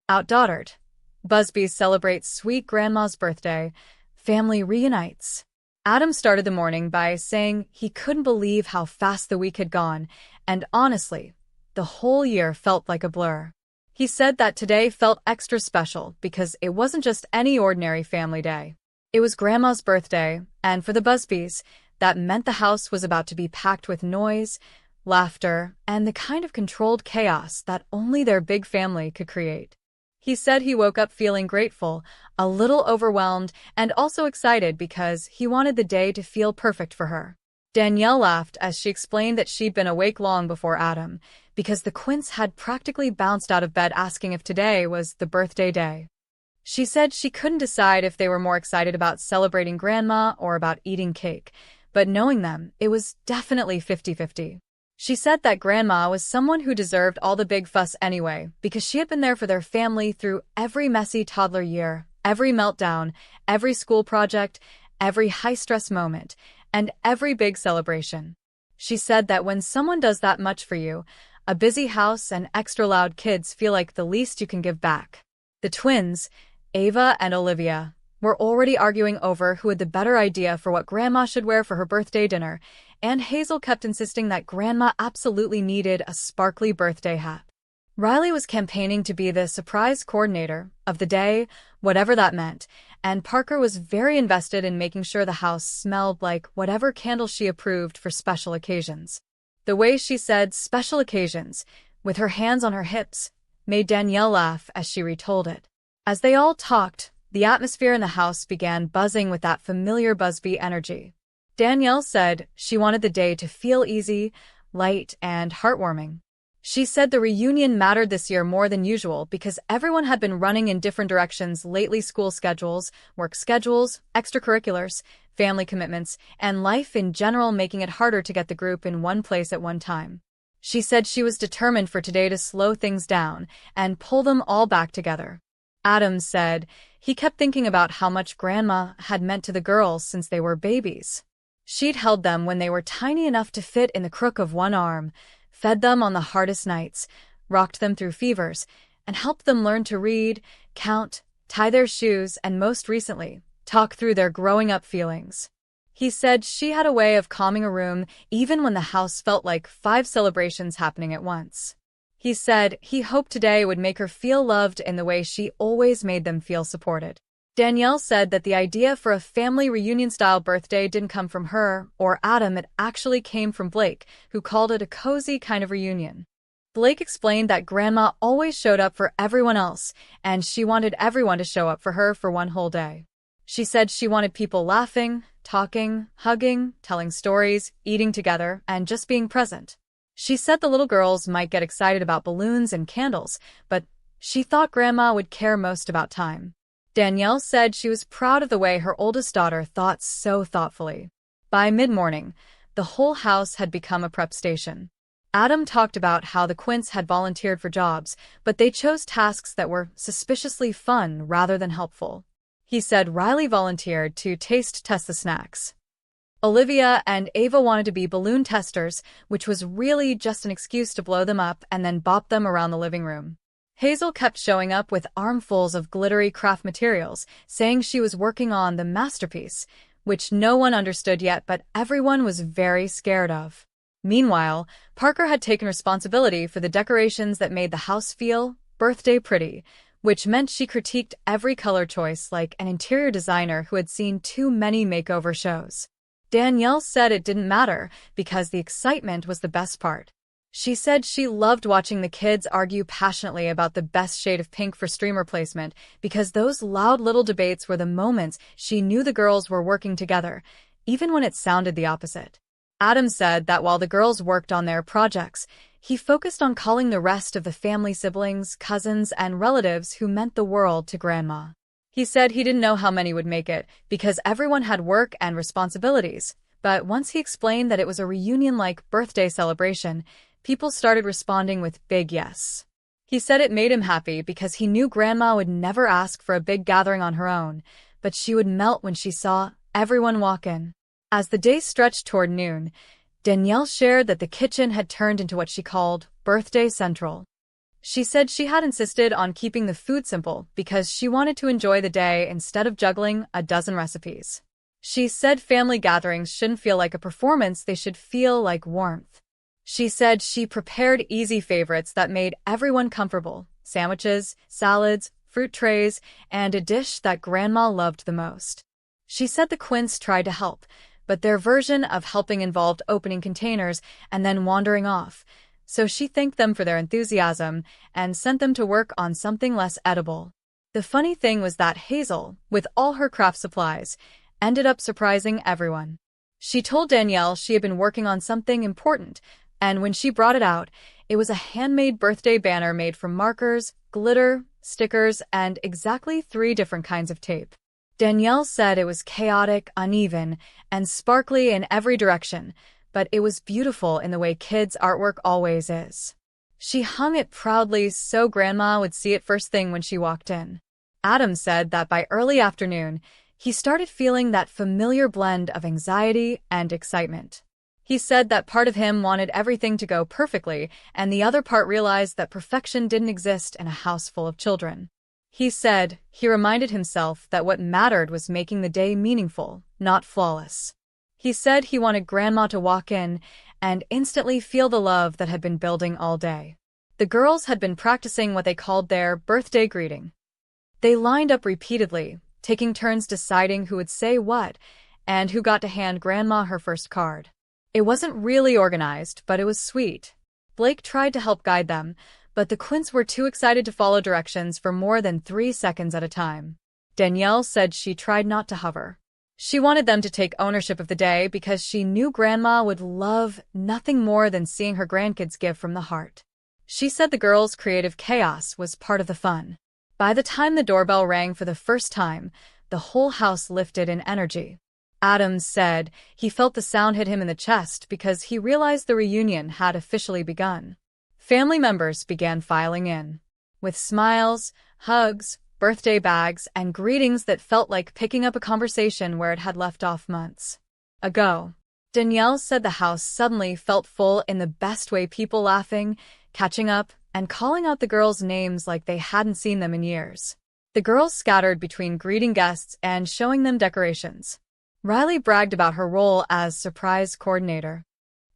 OutDaughtered. Busbys celebrates sweet grandma's birthday. Family reunites. Adam started the morning by saying he couldn't believe how fast the week had gone, and honestly, the whole year felt like a blur. He said that today felt extra special because it wasn't just any ordinary family day. It was Grandma's birthday, and for the Busbys, that meant the house was about to be packed with noise, laughter, and the kind of controlled chaos that only their big family could create. He said he woke up feeling grateful, a little overwhelmed, and also excited because he wanted the day to feel perfect for her. Danielle laughed as she explained that she'd been awake long before Adam, because the Quints had practically bounced out of bed asking if today was the birthday day. She said she couldn't decide if they were more excited about celebrating Grandma or about eating cake, but knowing them, it was definitely 50-50. She said that Grandma was someone who deserved all the big fuss anyway, because she had been there for their family through every messy toddler year, every meltdown, every school project, every high-stress moment, and every big celebration. She said that when someone does that much for you, a busy house and extra loud kids feel like the least you can give back. The twins, Ava and Olivia, were already arguing over who had the better idea for what Grandma should wear for her birthday dinner, and Hazel kept insisting that Grandma absolutely needed a sparkly birthday hat. Riley was campaigning to be the surprise coordinator of the day, whatever that meant, and Parker was very invested in making sure the house smelled like whatever candle she approved for special occasions. The way she said special occasions, with her hands on her hips, made Danielle laugh as she retold it. As they all talked, the atmosphere in the house began buzzing with that familiar Busby energy. Danielle said she wanted the day to feel easy, light, and heartwarming. She said the reunion mattered this year more than usual because everyone had been running in different directions lately: school schedules, work schedules, extracurriculars, family commitments, and life in general, making it harder to get the group in one place at one time. She said she was determined for today to slow things down and pull them all back together. Adam said he kept thinking about how much Grandma had meant to the girls since they were babies. She'd held them when they were tiny enough to fit in the crook of one arm, fed them on the hardest nights, rocked them through fevers, and helped them learn to read, count, tie their shoes, and most recently, talk through their growing-up feelings. He said she had a way of calming a room even when the house felt like 5 celebrations happening at once. He said he hoped today would make her feel loved in the way she always made them feel supported. Danielle said that the idea for a family reunion-style birthday didn't come from her or Adam, it actually came from Blake, who called it a cozy kind of reunion. Blake explained that Grandma always showed up for everyone else, and she wanted everyone to show up for her for one whole day. She said she wanted people laughing, talking, hugging, telling stories, eating together, and just being present. She said the little girls might get excited about balloons and candles, but she thought Grandma would care most about time. Danielle said she was proud of the way her oldest daughter thought so thoughtfully. By mid-morning, the whole house had become a prep station. Adam talked about how the Quints had volunteered for jobs, but they chose tasks that were suspiciously fun rather than helpful. He said Riley volunteered to taste test the snacks. Olivia and Ava wanted to be balloon testers, which was really just an excuse to blow them up and then bop them around the living room. Hazel kept showing up with armfuls of glittery craft materials, saying she was working on the masterpiece, which no one understood yet but everyone was very scared of. Meanwhile, Parker had taken responsibility for the decorations that made the house feel birthday pretty, which meant she critiqued every color choice like an interior designer who had seen too many makeover shows. Danielle said it didn't matter because the excitement was the best part. She said she loved watching the kids argue passionately about the best shade of pink for streamer placement because those loud little debates were the moments she knew the girls were working together, even when it sounded the opposite. Adam said that while the girls worked on their projects, he focused on calling the rest of the family, siblings, cousins, and relatives who meant the world to Grandma. He said he didn't know how many would make it because everyone had work and responsibilities, but once he explained that it was a reunion-like birthday celebration, people started responding with big yes. He said it made him happy because he knew Grandma would never ask for a big gathering on her own, but she would melt when she saw everyone walk in. As the day stretched toward noon, Danielle shared that the kitchen had turned into what she called Birthday Central. She said she had insisted on keeping the food simple because she wanted to enjoy the day instead of juggling a dozen recipes. She said family gatherings shouldn't feel like a performance, they should feel like warmth. She said she prepared easy favorites that made everyone comfortable: sandwiches, salads, fruit trays, and a dish that Grandma loved the most. She said the Quints tried to help, but their version of helping involved opening containers and then wandering off, so she thanked them for their enthusiasm and sent them to work on something less edible. The funny thing was that Hazel, with all her craft supplies, ended up surprising everyone. She told Danielle she had been working on something important, and when she brought it out, it was a handmade birthday banner made from markers, glitter, stickers, and exactly 3 different kinds of tape. Danielle said it was chaotic, uneven, and sparkly in every direction, but it was beautiful in the way kids' artwork always is. She hung it proudly so Grandma would see it first thing when she walked in. Adam said that by early afternoon, he started feeling that familiar blend of anxiety and excitement. He said that part of him wanted everything to go perfectly, and the other part realized that perfection didn't exist in a house full of children. He said he reminded himself that what mattered was making the day meaningful, not flawless. He said he wanted Grandma to walk in and instantly feel the love that had been building all day. The girls had been practicing what they called their birthday greeting. They lined up repeatedly, taking turns deciding who would say what and who got to hand Grandma her first card. It wasn't really organized, but it was sweet. Blake tried to help guide them, but the Quints were too excited to follow directions for more than 3 seconds at a time. Danielle said she tried not to hover. She wanted them to take ownership of the day because she knew Grandma would love nothing more than seeing her grandkids give from the heart. She said the girls' creative chaos was part of the fun. By the time the doorbell rang for the first time, the whole house lifted in energy. Adam said he felt the sound hit him in the chest because he realized the reunion had officially begun. Family members began filing in, with smiles, hugs, birthday bags, and greetings that felt like picking up a conversation where it had left off months ago. Danielle said the house suddenly felt full in the best way, people laughing, catching up, and calling out the girls' names like they hadn't seen them in years. The girls scattered between greeting guests and showing them decorations. Riley bragged about her role as surprise coordinator.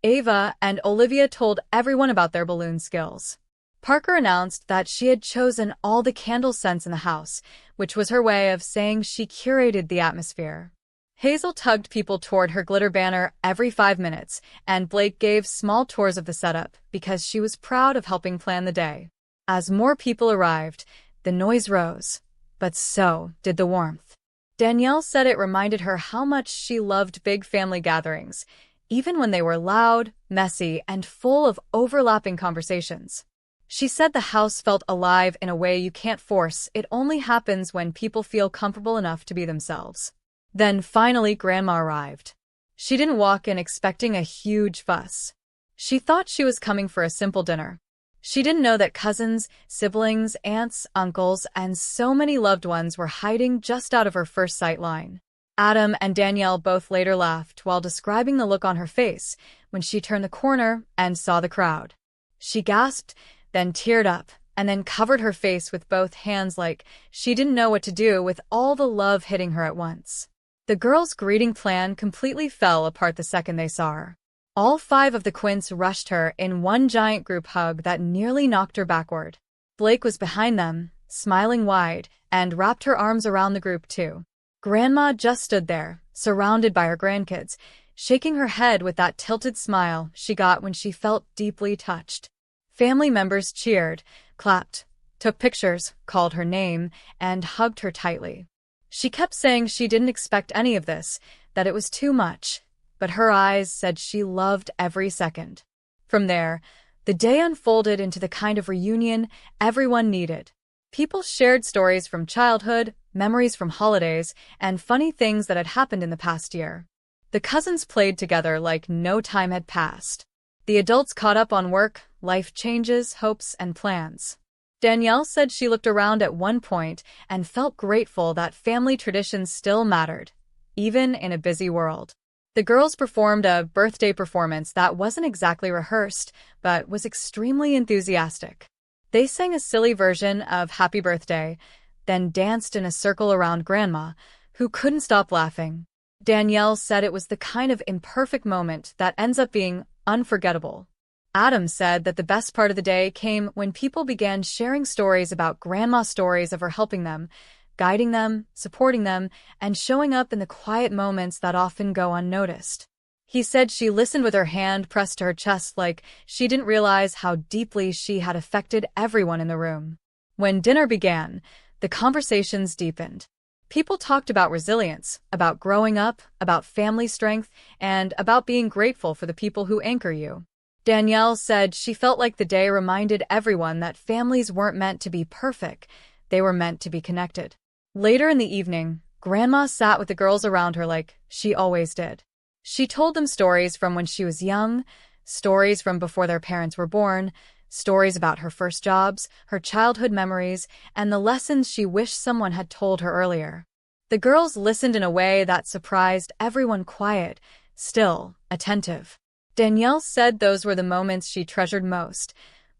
Ava and Olivia told everyone about their balloon skills. Parker announced that she had chosen all the candle scents in the house, which was her way of saying she curated the atmosphere. Hazel tugged people toward her glitter banner every 5 minutes, and Blake gave small tours of the setup because she was proud of helping plan the day. As more people arrived, the noise rose, but so did the warmth. Danielle said it reminded her how much she loved big family gatherings, even when they were loud, messy, and full of overlapping conversations. She said the house felt alive in a way you can't force. It only happens when people feel comfortable enough to be themselves. Then finally Grandma arrived. She didn't walk in expecting a huge fuss. She thought she was coming for a simple dinner. She didn't know that cousins, siblings, aunts, uncles, and so many loved ones were hiding just out of her first sight line. Adam and Danielle both later laughed while describing the look on her face when she turned the corner and saw the crowd. She gasped, then teared up, and then covered her face with both hands like she didn't know what to do with all the love hitting her at once. The girls' greeting plan completely fell apart the second they saw her. All 5 of the Quints rushed her in one giant group hug that nearly knocked her backward. Blake was behind them, smiling wide, and wrapped her arms around the group too. Grandma just stood there, surrounded by her grandkids, shaking her head with that tilted smile she got when she felt deeply touched. Family members cheered, clapped, took pictures, called her name, and hugged her tightly. She kept saying she didn't expect any of this, that it was too much, but her eyes said she loved every second. From there, the day unfolded into the kind of reunion everyone needed. People shared stories from childhood, memories from holidays, and funny things that had happened in the past year. The cousins played together like no time had passed. The adults caught up on work, life changes, hopes, and plans. Danielle said she looked around at one point and felt grateful that family traditions still mattered, even in a busy world. The girls performed a birthday performance that wasn't exactly rehearsed, but was extremely enthusiastic. They sang a silly version of Happy Birthday, then danced in a circle around Grandma, who couldn't stop laughing. Danielle said it was the kind of imperfect moment that ends up being unforgettable. Adam said that the best part of the day came when people began sharing stories about Grandma's stories of her helping them, guiding them, supporting them, and showing up in the quiet moments that often go unnoticed. He said she listened with her hand pressed to her chest like she didn't realize how deeply she had affected everyone in the room. When dinner began, the conversations deepened. People talked about resilience, about growing up, about family strength, and about being grateful for the people who anchor you. Danielle said she felt like the day reminded everyone that families weren't meant to be perfect, they were meant to be connected. Later in the evening, Grandma sat with the girls around her like she always did. She told them stories from when she was young, stories from before their parents were born, stories about her first jobs, her childhood memories, and the lessons she wished someone had told her earlier. The girls listened in a way that surprised everyone, quiet, still, attentive. Danielle said those were the moments she treasured most,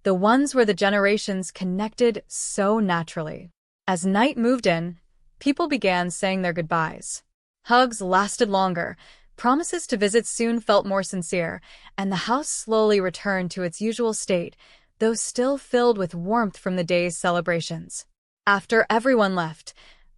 the ones where the generations connected so naturally. As night moved in, people began saying their goodbyes. Hugs lasted longer, promises to visit soon felt more sincere, and the house slowly returned to its usual state, though still filled with warmth from the day's celebrations. After everyone left,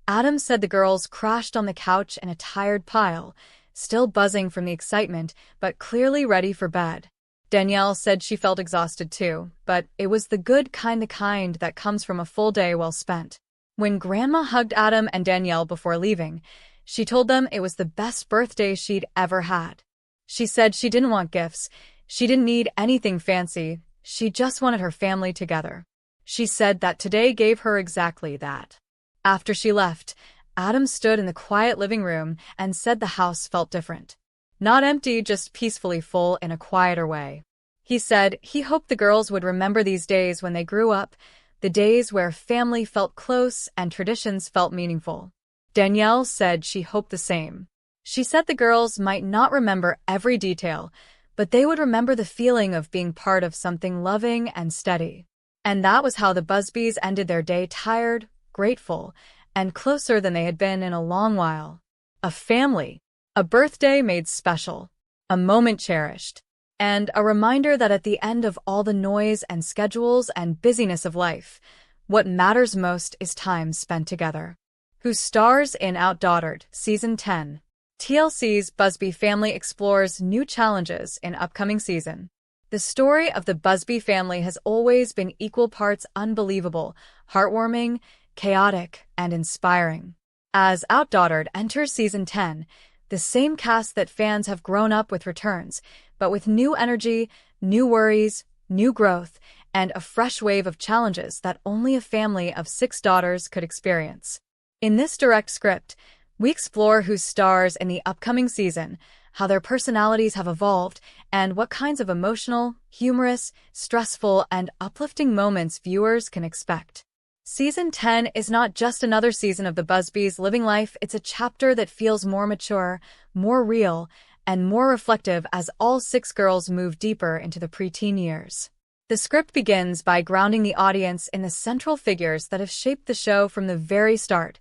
Adam said the girls crashed on the couch in a tired pile, still buzzing from the excitement, but clearly ready for bed. Danielle said she felt exhausted too, but it was the good kind, the kind that comes from a full day well spent. When Grandma hugged Adam and Danielle before leaving, she told them it was the best birthday she'd ever had. She said she didn't want gifts, she didn't need anything fancy, she just wanted her family together. She said that today gave her exactly that. After she left, Adam stood in the quiet living room and said the house felt different. Not empty, just peacefully full in a quieter way. He said he hoped the girls would remember these days when they grew up, the days where family felt close and traditions felt meaningful. Danielle said she hoped the same. She said the girls might not remember every detail, but they would remember the feeling of being part of something loving and steady. And that was how the Busbys ended their day, tired, grateful, and closer than they had been in a long while. A family, a birthday made special, a moment cherished, and a reminder that at the end of all the noise and schedules and busyness of life, what matters most is time spent together. Who stars in OutDaughtered, Season 10. TLC's Busby family explores new challenges in upcoming season. The story of the Busby family has always been equal parts unbelievable, heartwarming, chaotic, and inspiring. As OutDaughtered enters Season 10, the same cast that fans have grown up with returns, but with new energy, new worries, new growth, and a fresh wave of challenges that only a family of 6 daughters could experience. In this direct script, we explore who stars in the upcoming season, how their personalities have evolved, and what kinds of emotional, humorous, stressful, and uplifting moments viewers can expect. Season 10 is not just another season of the Busbys living life, it's a chapter that feels more mature, more real, and more reflective as all 6 girls move deeper into the preteen years. The script begins by grounding the audience in the central figures that have shaped the show from the very start.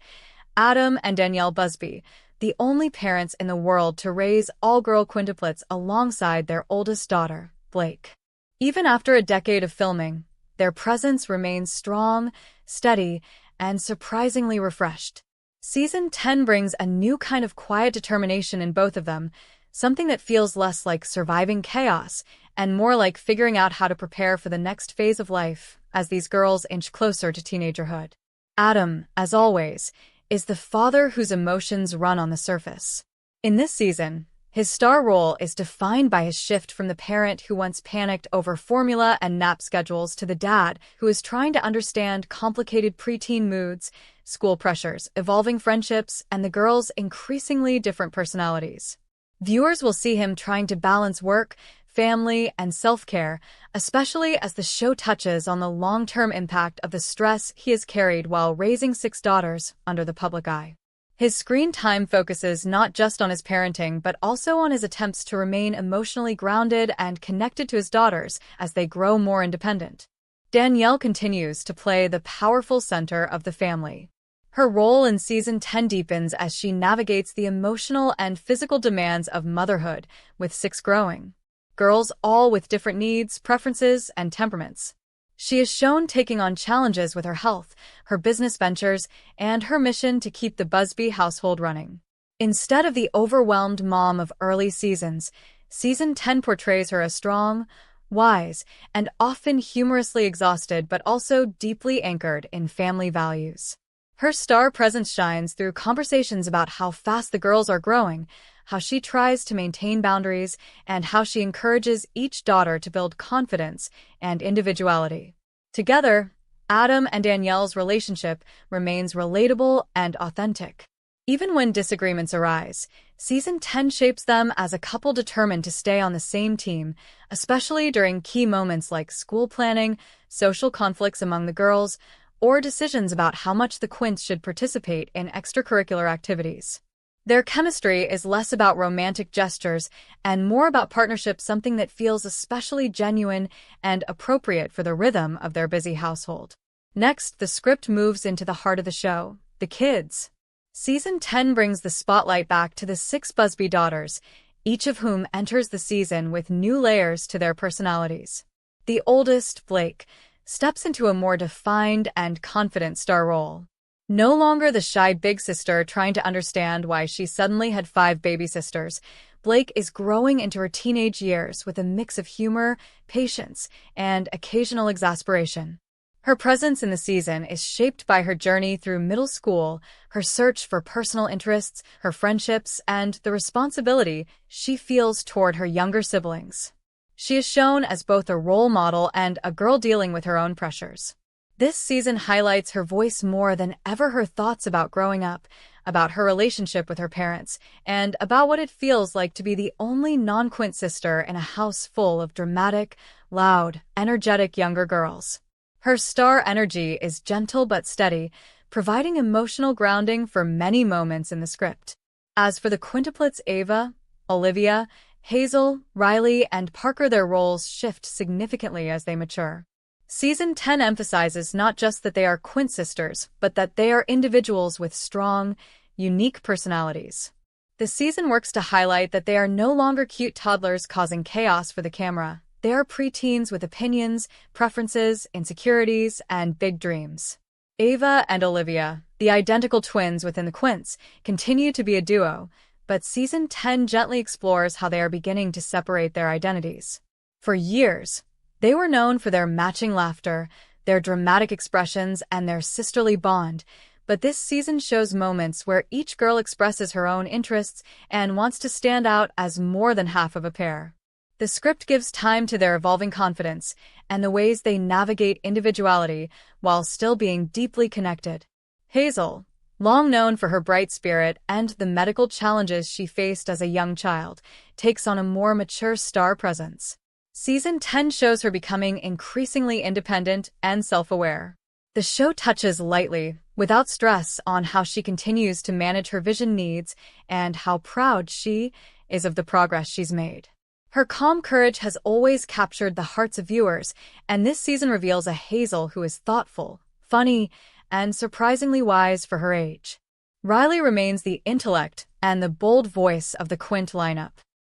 Adam and Danielle Busby, the only parents in the world to raise all-girl quintuplets alongside their oldest daughter, Blake. Even after a decade of filming, their presence remains strong, steady, and surprisingly refreshed. Season 10 brings a new kind of quiet determination in both of them, something that feels less like surviving chaos and more like figuring out how to prepare for the next phase of life as these girls inch closer to teenagerhood. Adam, as always, is the father whose emotions run on the surface. In this season, his star role is defined by his shift from the parent who once panicked over formula and nap schedules to the dad who is trying to understand complicated preteen moods, school pressures, evolving friendships, and the girls' increasingly different personalities. Viewers will see him trying to balance work, family, and self-care, especially as the show touches on the long-term impact of the stress he has carried while raising 6 daughters under the public eye. His screen time focuses not just on his parenting but also on his attempts to remain emotionally grounded and connected to his daughters as they grow more independent. Danielle continues to play the powerful center of the family. Her role in Season 10 deepens as she navigates the emotional and physical demands of motherhood, with 6 growing girls, all with different needs, preferences, and temperaments. She is shown taking on challenges with her health, her business ventures, and her mission to keep the Busby household running. Instead of the overwhelmed mom of early seasons, Season 10 portrays her as strong, wise, and often humorously exhausted but also deeply anchored in family values. Her star presence shines through conversations about how fast the girls are growing, how she tries to maintain boundaries, and how she encourages each daughter to build confidence and individuality. Together, Adam and Danielle's relationship remains relatable and authentic. Even when disagreements arise, Season 10 shapes them as a couple determined to stay on the same team, especially during key moments like school planning, social conflicts among the girls, or decisions about how much the Quints should participate in extracurricular activities. Their chemistry is less about romantic gestures and more about partnership, something that feels especially genuine and appropriate for the rhythm of their busy household. Next, the script moves into the heart of the show, the kids. Season 10 brings the spotlight back to the 6 Busby daughters, each of whom enters the season with new layers to their personalities. The oldest, Blake, steps into a more defined and confident star role. No longer the shy big sister trying to understand why she suddenly had 5 baby sisters, Blake is growing into her teenage years with a mix of humor, patience, and occasional exasperation. Her presence in the season is shaped by her journey through middle school, her search for personal interests, her friendships, and the responsibility she feels toward her younger siblings. She is shown as both a role model and a girl dealing with her own pressures. This season highlights her voice more than ever, her thoughts about growing up, about her relationship with her parents, and about what it feels like to be the only non-Quint sister in a house full of dramatic, loud, energetic younger girls. Her star energy is gentle but steady, providing emotional grounding for many moments in the script. As for the Quintuplets, Ava, Olivia, Hazel, Riley, and Parker, their roles shift significantly as they mature. Season 10 emphasizes not just that they are Quint sisters, but that they are individuals with strong, unique personalities. The season works to highlight that they are no longer cute toddlers causing chaos for the camera. They are preteens with opinions, preferences, insecurities, and big dreams. Ava and Olivia, the identical twins within the Quints, continue to be a duo, but Season 10 gently explores how they are beginning to separate their identities. For years, they were known for their matching laughter, their dramatic expressions, and their sisterly bond, but this season shows moments where each girl expresses her own interests and wants to stand out as more than half of a pair. The script gives time to their evolving confidence and the ways they navigate individuality while still being deeply connected. Hazel, long known for her bright spirit and the medical challenges she faced as a young child, takes on a more mature star presence. Season 10 shows her becoming increasingly independent and self-aware. The show touches lightly, without stress, on how she continues to manage her vision needs and how proud she is of the progress she's made. Her calm courage has always captured the hearts of viewers, and this season reveals a Hazel who is thoughtful, funny, and surprisingly wise for her age. Riley remains the intellect and the bold voice of the Quint lineup.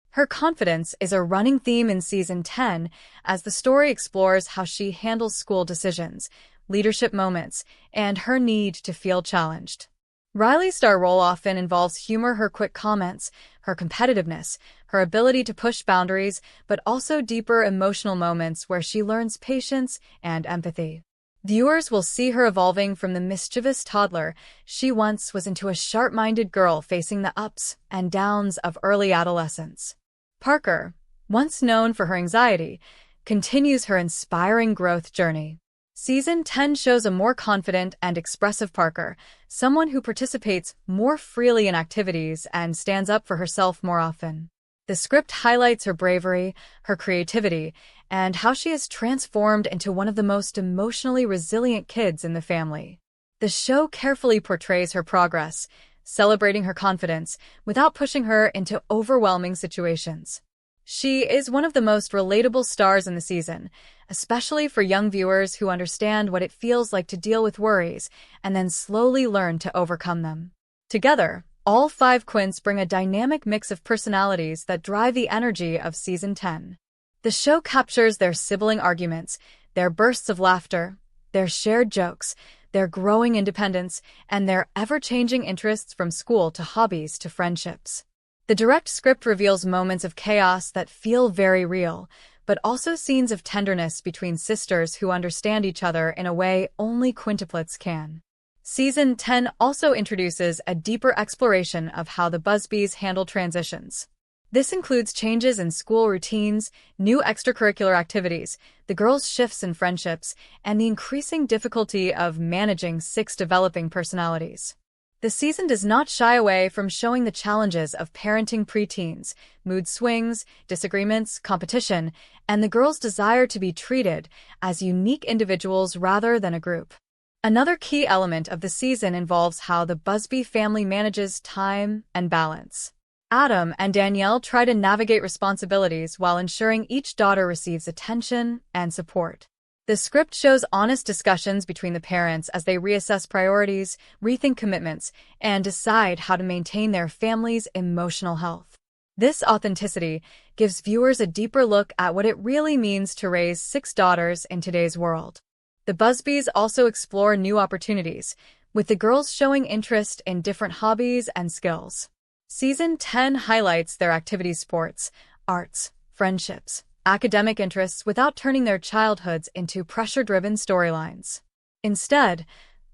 Her confidence is a running theme in Season 10 as the story explores how she handles school decisions, leadership moments, and her need to feel challenged. Riley's star role often involves humor, her quick comments, her competitiveness, her ability to push boundaries, but also deeper emotional moments where she learns patience and empathy. Viewers will see her evolving from the mischievous toddler she once was into a sharp-minded girl facing the ups and downs of early adolescence. Parker, once known for her anxiety, continues her inspiring growth journey. Season 10 shows a more confident and expressive Parker, someone who participates more freely in activities and stands up for herself more often. The script highlights her bravery, her creativity, and how she has transformed into one of the most emotionally resilient kids in the family. The show carefully portrays her progress, celebrating her confidence without pushing her into overwhelming situations. She is one of the most relatable stars in the season, especially for young viewers who understand what it feels like to deal with worries and then slowly learn to overcome them. Together, all 5 Quints bring a dynamic mix of personalities that drive the energy of Season 10. The show captures their sibling arguments, their bursts of laughter, their shared jokes, their growing independence, and their ever-changing interests from school to hobbies to friendships. The direct script reveals moments of chaos that feel very real, but also scenes of tenderness between sisters who understand each other in a way only Quintuplets can. Season 10 also introduces a deeper exploration of how the Busbys handle transitions. This includes changes in school routines, new extracurricular activities, the girls' shifts in friendships, and the increasing difficulty of managing 6 developing personalities. The season does not shy away from showing the challenges of parenting preteens, mood swings, disagreements, competition, and the girls' desire to be treated as unique individuals rather than a group. Another key element of the season involves how the Busby family manages time and balance. Adam and Danielle try to navigate responsibilities while ensuring each daughter receives attention and support. The script shows honest discussions between the parents as they reassess priorities, rethink commitments, and decide how to maintain their family's emotional health. This authenticity gives viewers a deeper look at what it really means to raise 6 daughters in today's world. The Busbys also explore new opportunities, with the girls showing interest in different hobbies and skills. Season 10 highlights their activities: sports, arts, friendships, academic interests without turning their childhoods into pressure-driven storylines. Instead,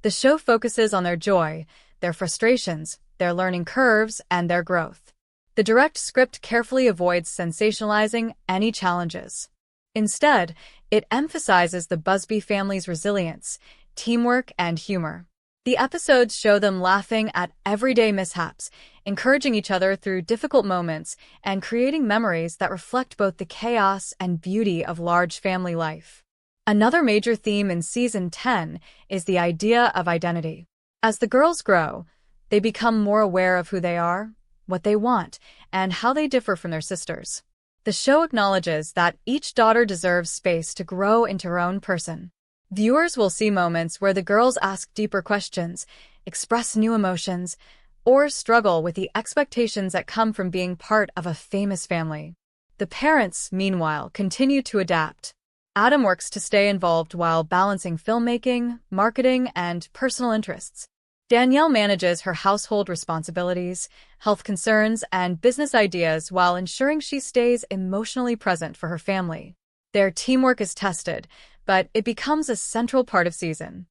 the show focuses on their joy, their frustrations, their learning curves, and their growth. The direct script carefully avoids sensationalizing any challenges. Instead, it emphasizes the Busby family's resilience, teamwork, and humor. The episodes show them laughing at everyday mishaps, encouraging each other through difficult moments, and creating memories that reflect both the chaos and beauty of large family life. Another major theme in Season 10 is the idea of identity. As the girls grow, they become more aware of who they are, what they want, and how they differ from their sisters. The show acknowledges that each daughter deserves space to grow into her own person. Viewers will see moments where the girls ask deeper questions, express new emotions, or struggle with the expectations that come from being part of a famous family. The parents, meanwhile, continue to adapt. Adam works to stay involved while balancing filmmaking, marketing, and personal interests. Danielle manages her household responsibilities, health concerns, and business ideas while ensuring she stays emotionally present for her family. Their teamwork is tested, but it becomes a central part of Season